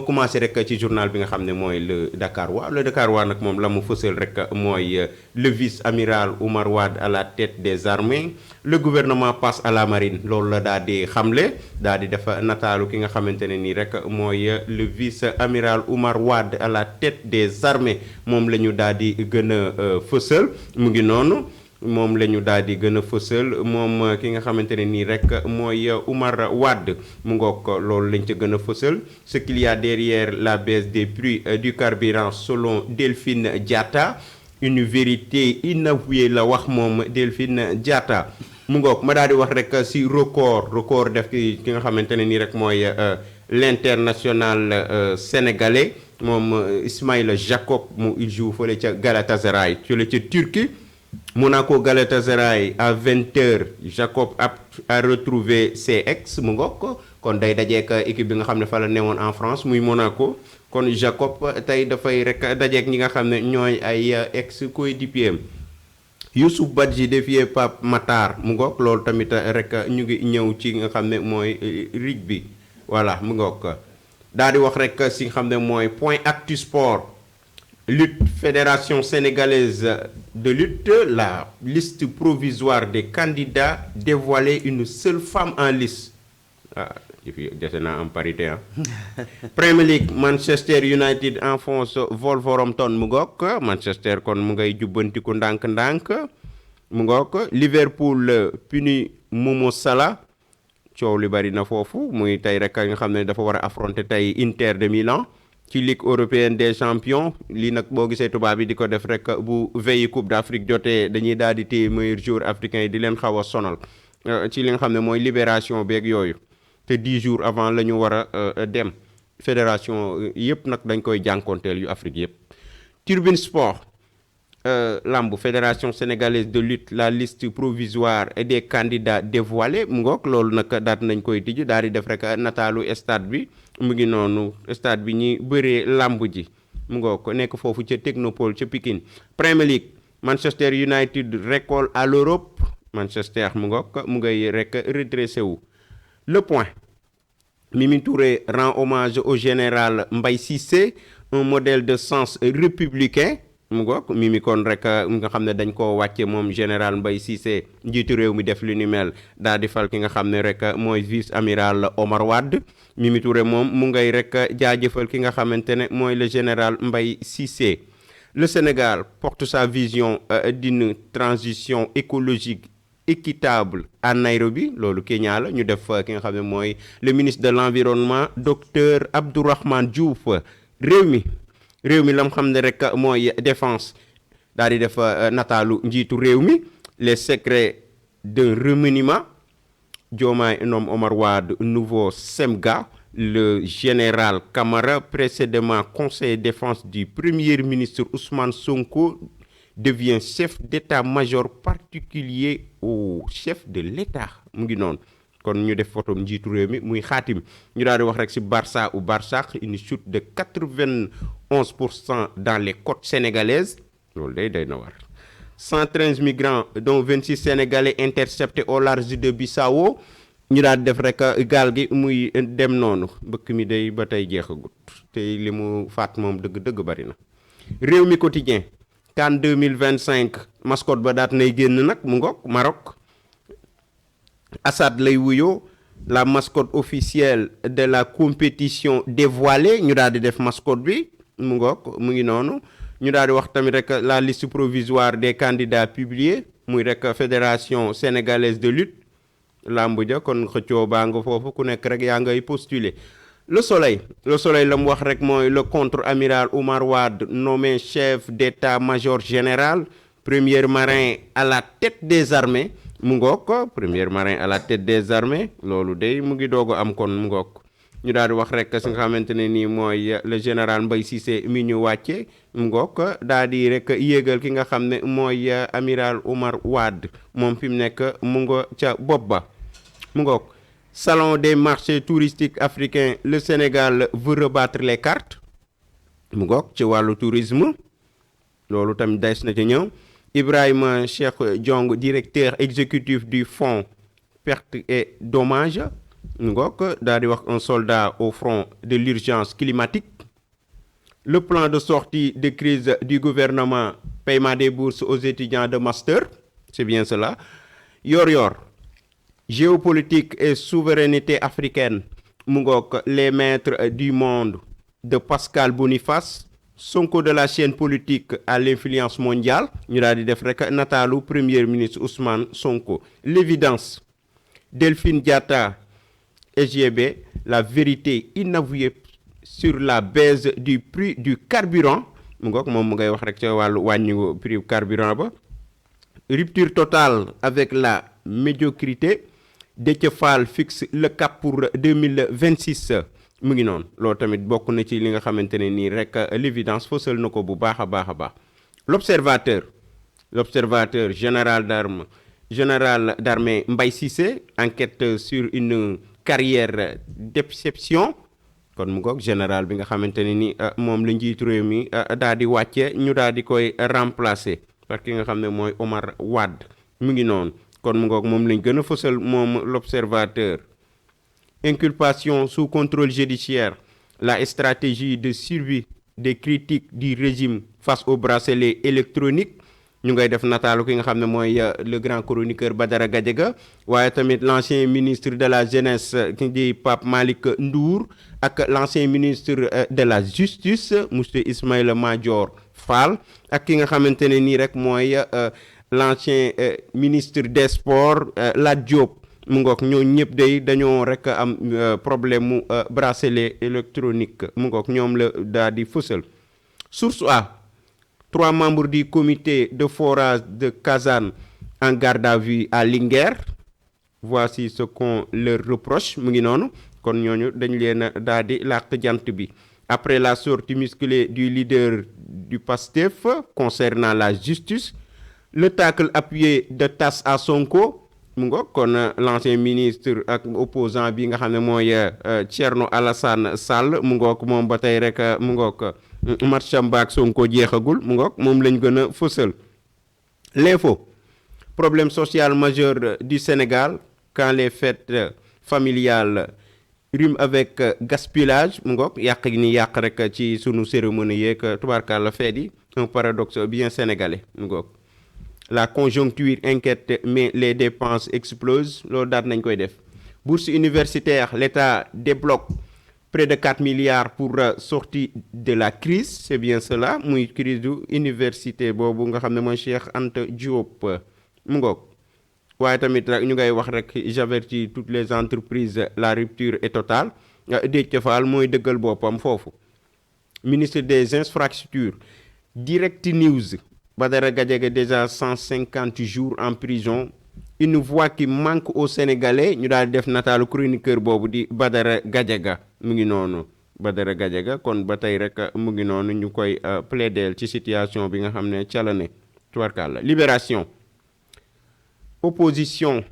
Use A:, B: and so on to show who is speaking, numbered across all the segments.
A: commencé rek ci journal bi nga xam ne mooy le Dakarois le Dakarois nag moom la mu fësal rek mooy le vice-amiral Oumar Wade à la tête des armées le gouvernement passe à la marine loolu la daal di xamle daal di def nataalu ki nga xamante ne nii rek mooy le vice-amiral Oumar Wade à la tête des armées moom la ñu daal di gën a fësal mu ngi noonu. moom la ñu daal di gën a fësal moom ki nga xamante ne nii rek mooy Oumar Wade mu ngoog loolu lañ ca gën a fësal ce qu'il y a derrière la baisse des prix du carburant selon Delphine Diatta une vérité inavouée la wax moom Delphine Diatta mu ngoog ma daal di wax rek si record def ki nga xamante ne nii rek mooy l'international sénégalais moom Ismaïla Jacob mu il joue fële ca Galatasaray fële ca Turquie Monaco Galatasaray à 20h Jacob a retrouvé ses ex mu ngoog kon day dajeek équipe bi nga xam ne fa la newoon en France muy Monaco kon Jacob tey dafay rek dajeek ñi nga xam ne ñooy ay ex coéquipiers Youssouf Badji défié Pape Matar mu ngoog loolu tamit rek ñu ngi ñëw ci nga xam ne mooy rugby voilà mu ngoog daal di wax rek si nga xam ne mooy point actu sport lutte fédération sénégalaise de lutte la liste provisoire des candidats dévoilée une seule femme en lice ah dese naa en parité ah. Premier League Manchester United enfonce Wolverhampton mu ngoog Manchester kon mu ngay jubbantiku ndànk-ndànk mu ngoog Liverpool puni Momo Salah coow li bari na foofu muy tey rek nga xam ne dafa war a affronter tey Inter de Milan. ci Ligue européenne des champions lii nag boo gisee tubaab bi di ko def rek bu veille Coupe d'Afrique jotee dañuy daal di téye meilleurs joueurs africains yi di leen xaw a sonal ci li nga xam ne mooy libération beeg yooyu te 10 jours avant la ñu war a dem fédération yëpp nag dañ koy jànkonteel yu Afrique yëpp. Turbine Sport lambu fédération sénégalaise de lutte la liste provisoire et des candidats dévoilés mu ngoog loolu nag daat nañ koy tijji daal di def rek nataalu stade bi. mu ngi noonu stade bi ñi bëree lamb ji mu ngoo ko nekk foofu ca Technopole ca Pikine Premier League Manchester United récolte à l'Europe Manchester mu ngoo ko mu ngay rek redressé wu. Le Point Mimi Touré rend hommage au général Mbaye Cissé un modèle de sens républicain mu ngoog Mimi kon rek nga xam ne dañ koo wàcce moom général Mbaye Cissé njiitu réew mi def lu ni mel daal di fal ki nga xam ne rek mooy vice amiral Omar Wade Mimi Touré moom mu ngay rek jaajëfal ki nga xamante ne mooy le général Mbaye Cissé. Le Sénégal porte sa vision d'une transition écologique équitable à Nairobi loolu Kenya la ñu def ki nga xam ne mooy le ministre de l'environnement docteur Abdourahmane Diouf réew mi lam xam ne rek mooy défense daal di def nataalu njiitu réew mi les secrets d'un remaniement Diomaye nomme Omar Wade nouveau SEMGA le général Camara précédemment conseiller défense du premier ministre Ousmane Sonko devient chef d'état-major particulier au chef de l'État mu ngi noonu kon ñu def photo njiitu réew mi muy xaatim ñu daal di wax rek ci Barça ou Barsaq une chute de 91% dans les côtes sénégalaises loolu day na war 113 migrants dont 26 sénégalais interceptés au large de Bissau ñu daal di def rek gaal gi muy dem noonu mbëkk mi day ba tey jeexagut te li mu faat moom dëgg bari na. réew mi quotidien CAN 2025 mascotte ba daat nay génn nag mu ngoog Maroc. Assad lay wuyoo la mascotte officielle de la compétition dévoilée ñu daal di def mascotte bi mu ngoog mu ngi noonu ñu daal di wax tamit rek la liste provisoire des candidats publiée muy rek fédération sénégalaise de lutte lamb ja kon xëccoo baa nga foofu ku nekk rek yaa ngay postuler. Le Soleil la mu wax rek mooy le contre-amiral Oumar Wade nommé chef d'état-major général premier marin à la tête des armées mu ngoog premier marin à la tête des armées loolu day mu ngi doog a am kon mu ngoog ñu daal di wax rek si nga xamante ne nii mooy le général Mbaye Cissé mi ñu wàcce mu ngoog daal di rek yéegal ki nga xam ne mooy amiral Oumar Wade moom fi mu nekk mu nga ca bopp ba mu ngoog salon des marchés touristiques africains le Sénégal veut rebattre les cartes mu ngoog ci wàllu tourisme loolu tamit des na ci ñëw Ibrahima Cheikh Diong directeur exécutif du fonds pertes et dommages ngook daal di wax un soldat au front de l'urgence climatique. Le plan de sortie de crise du gouvernement, paiement des bourses aux étudiants de master, c'est bien cela. Yor géopolitique et souveraineté africaine, mu ngook les maîtres du monde de Pascal Boniface. Sonko de la chaîne politique à l'influence mondiale, ñu daal di def rek nataalu premier ministre Ousmane Sonko. L'évidence, Delphine Diatta, SGB, la vérité inavouée sur la baisse du prix du carburant, mu ngoog moom mu ngay wax rek ca wàllu wàññi prix carburant ba. Rupture totale avec la médiocrité, Déthié Fall fixe le cap pour 2026. mu ngi noonu loolu tamit bokk na ci li nga xamante ne nii rek l'évidence fësal na ko bu baax a baax. L'observateur général d'armée Mbaye Cissé enquête sur une carrière d'exception. kon mu ngoog général bi nga xamante ne ni moom la njiitu réew mi daal di wàcce ñu daal di koy remplacer parce que nga xam ne mooy Omar Wade mu ngi noonu kon mu ngoog moom lañ gën a fësal moom l'observateur. Inculpation sous contrôle judiciaire, la stratégie de survie des critiques du régime face au bracelet électronique. ñu ngay def nataalu ki nga xam ne mooy le grand chroniqueur Badara Gadiaga waaye tamit l'ancien ministre de la jeunesse di Pape Malick Ndour ak l'ancien ministre de la justice monsieur Ismaïla Madior Fall ak ki nga xamante ne nii rek mooy l'ancien ministre des sports Lat Diop. mu ngoog ñoo ñëpp day dañoo rek am problème mu bracelet électronique mu ngoog ñoom la daal di fësal. Source A, 3 membres du comité de forage de Kazan en garde à vue à Linguère. Voici ce qu'on leur reproche mu ngi noonu kon ñooñu dañ leen daal di làq jant bi. Après la sortie musclée du leader du PASTEF concernant la justice, le tacle appuyé de Tass à Sonko. mu ngoog kon l'ancien ministre ak opposant bi nga xam ne mooy Thierno Alassane Sall mu ngoog moom ba tey rek mu ngoog marcham baak Sonko jeexagul mu ngoog moom lañ gën a fësal. L'info, problème social majeur du Sénégal quand les fêtes familiales riment avec gaspillage mu ngoog yàq gi ni yàq rek ci sunu cérémonie yeeg tubaarkàlla fête yi un paradoxe bien sénégalais mu ngoog. La conjoncture inquiète mais les dépenses explosent loolu daal nañ koy def. Bourse universitaire, l'État débloque près de 4 milliards pour sortie de la crise, c'est bien cela muy crise du université boobu nga xam ne mooy Cheikh Anta Diop mu ngoog. waaye tamit rek ñu ngay wax rek j'avertis toutes les entreprises, la rupture est totale. Déthié Fall mooy dëggal boppam foofu. Ministre des infrastructures, Direct News, Badara Gadiaga déjà 150 jours en prison, une voix qui manque aux Sénégalais ñu daal def nataalu chroniqueur boobu di Badara Gadiaga mu ngi noonu. Badara Gadiaga kon ba tey rek mu ngi noonu ñu koy plaider ci situation bi nga xam ne ca la ne tubarkàlla. Libération, opposition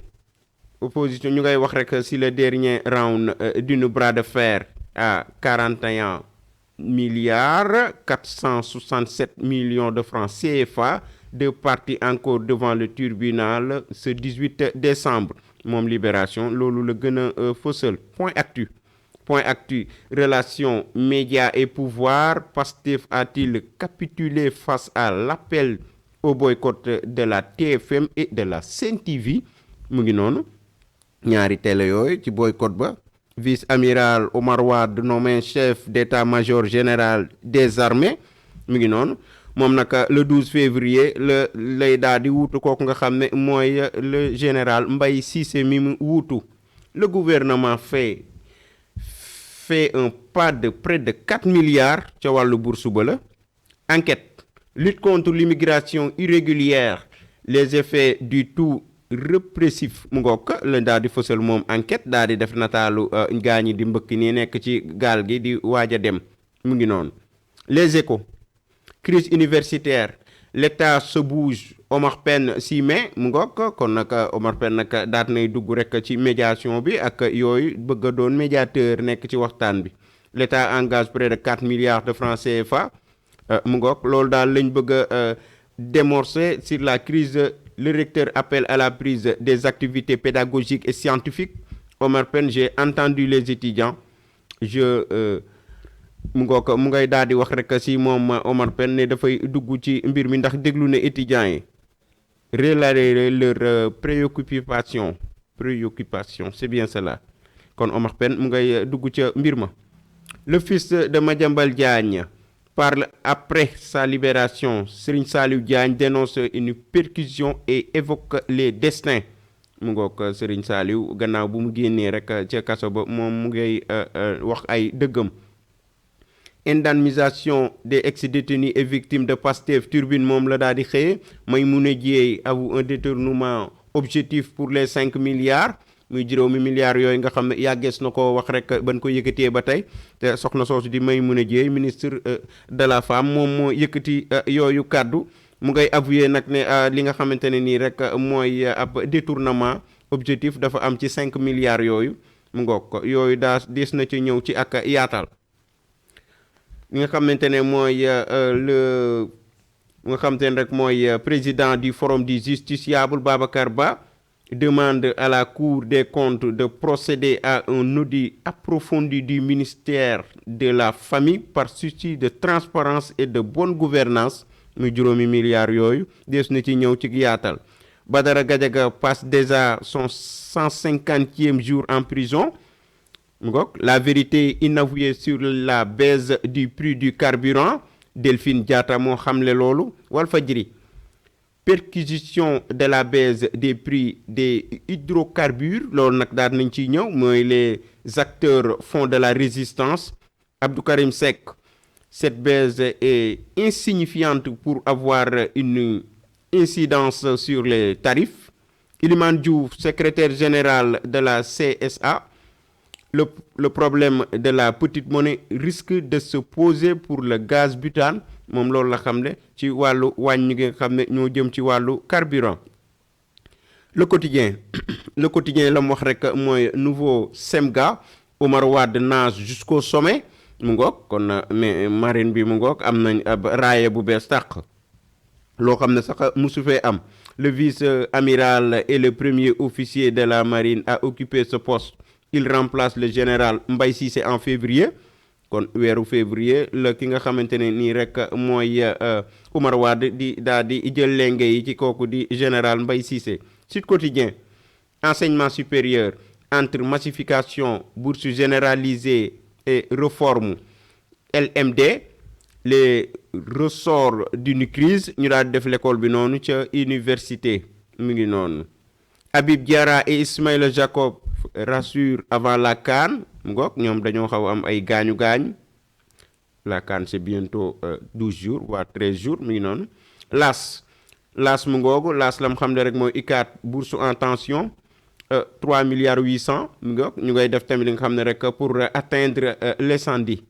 A: ñu ngay wax rek si le dernier round d'une bras de fer à 41 milliards 467 millions de francs CFA, deux parties encore devant le tribunal ce 18 décembre moom Libération loolu la gën a fësal. Point actu, relation médias et pouvoir, Pastef a-t-il capitulé face à l'appel au boycott de la TFM et de la Sen TV mu ngi noonu ñaari télé yooyu ci boycott ba. Vice-amiral Omar Wade nommé chef d'état-major général des armées mu ngi noonu moom nag le 12 février la lay daal di wuutu kooku nga xam ne mooy le général Mbaye Cissé mi mu wuutu. Le gouvernement fait un pas de près de 4 milliards ca wàllu bourse ba la. Enquête, lutte contre l'immigration irrégulière, les effets du tout répressif mu ngoog la daal di fësal moom enquête daal di def nataalu gaañi di mbëkk nii nekk ci gaal gi di waaj a dem mu ngi noonu. Les Échos, crise universitaire, l'État se bouge, Omar Pène s'y met mu ngoog kon nag Omar Pène nag daat nay dugg rek ci médiation bi ak yooyu bëgg a doon médiateur nekk ci waxtaan bi. L'État engage près de 4 milliards de francs CFA mu ngoog loolu daal lañ bëgg a démorcer sur la crise. Le recteur appelle à la prise des activités pédagogiques et scientifiques. Omar Pène, j'ai entendu les étudiants. Mu ngay daal di wax rek si moom Omar Pène ne dafay dugg ci mbir mi ndax déglu ne étudiants yi relayer leur préoccupation, c'est bien cela. Kon Omar Pène mu ngay dugg ca mbir ma. Le fils de Madiambal Diagne parle après sa libération. Serigne Saliou Diagne dénonce une perquisition et évoque les destins. Mu ngoog Serigne Saliou gannaaw bu mu génnee rek ca kaso ba moom mu ngay wax ay dëggam. Indemnisation des ex-détenus et victimes de Pastef Turbine moom la daal di xëye. Maïmouna Dièye avoue un détournement objectif pour les 5 milliards. muy juróomi milliards yooyu nga xam ne yàggees na ko wax rek ban ko yëkkatee ba tey te soxna soosu di Maïmouna Dièye ministre de la femme moom moo yëkkati yooyu kàddu mu ngay avouer nag ne li nga xamante ne nii rek mooy ab détournement objectif dafa am ci 5 milliards yooyu mu ngoog ko yooyu daa des na ci ñëw ci ak yaatal. li nga xamante ne mooy nga xamante ne rek mooy président du forum du justiciable Babacar Ba demande à la Cour des comptes de procéder à un audit approfondi du ministère de la Famille par souci de transparence et de bonne gouvernance muy juróomi milliards yooyu des na ci ñëw ci yaatal. Badara Gadiaga passe déjà son 150e jour en prison. La vérité inavouée sur la baisse du prix du carburant Delphine Diatta moo xamle loolu. Walfadjri perquisition de la baisse des prix des hydrocarbures loolu nag daal nañ ciy ñëw mooy les acteurs font de la résistance. Abdou Karim Seck, cette baisse est insignifiante pour avoir une incidence sur les tarifs. Iliman Diouf, secrétaire général de la CSA, le problème de la petite monnaie risque de se poser pour le gaz butane moom loolu la xam ne ci wàllu wàññi nga xam ne ñoo jëm ci wàllu carburant. Le quotidien la mu wax rek mooy nouveau SEMGA. Omar Wade nage jusqu'au sommet mu ngoog kon mais marine bi mu ngoog am nañ ab raaye bu bees tàq loo xam ne sax musu fee am. Le vice-amiral et le premier officier de la marine a occupé ce poste. Il remplace le général Mbaye Cissé en février kon weeru février la ki nga xamante ne nii rek mooy Omar Wade di daal di jël lenge yi ci kooku di général Mbaye Cissé. Sud Quotidien, enseignement supérieur entre massification, bourse généralisée et réforme LMD, les ressorts d'une crise ñu daal def l'école bi noonu ca université mu ngi noonu. Habib Diarra et Ismaïla Jacob rassure avant la CAN mu ngoog ñoom dañoo xaw am ay gaañu-gaañ. La CAN c'est bientôt 12 jours voire 13 jours mu ngi noonu. Las mu ngoogu las lam xam ne rek mooy ICAT bourse en tension 3 milliards 800 mu ngoog ñu ngay def tamit li nga xam ne rek pour atteindre l'incendie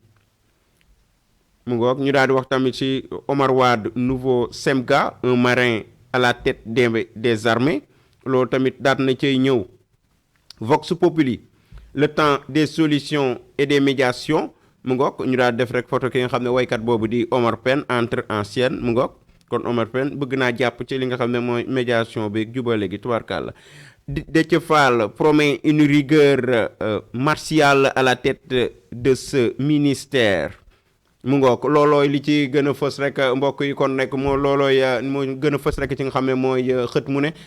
A: mu ngoog ñu daal di wax tamit ci Omar Wade nouveau SEMGA un marin à la tête des armées loolu tamit daat na cay ñëw. Vox Populi, le temps des solutions et des médiations mu ngoog ñu daal def rek photo ki nga xam ne waykat boobu di Omar Pène entre anciennes mu ngoog kon Omar Pène bëgg naa jàpp ci li nga xam ne mooy médiation bi jubale gi tubaarkàlla. Déthié Fall promet une rigueur martiale à la tête de ce ministère mu ngoog loolooy li ci gën a fës rek mbokk yi kon nekk moo loolooy moo gën a fës rek ci nga xam ne mooy xët mu ne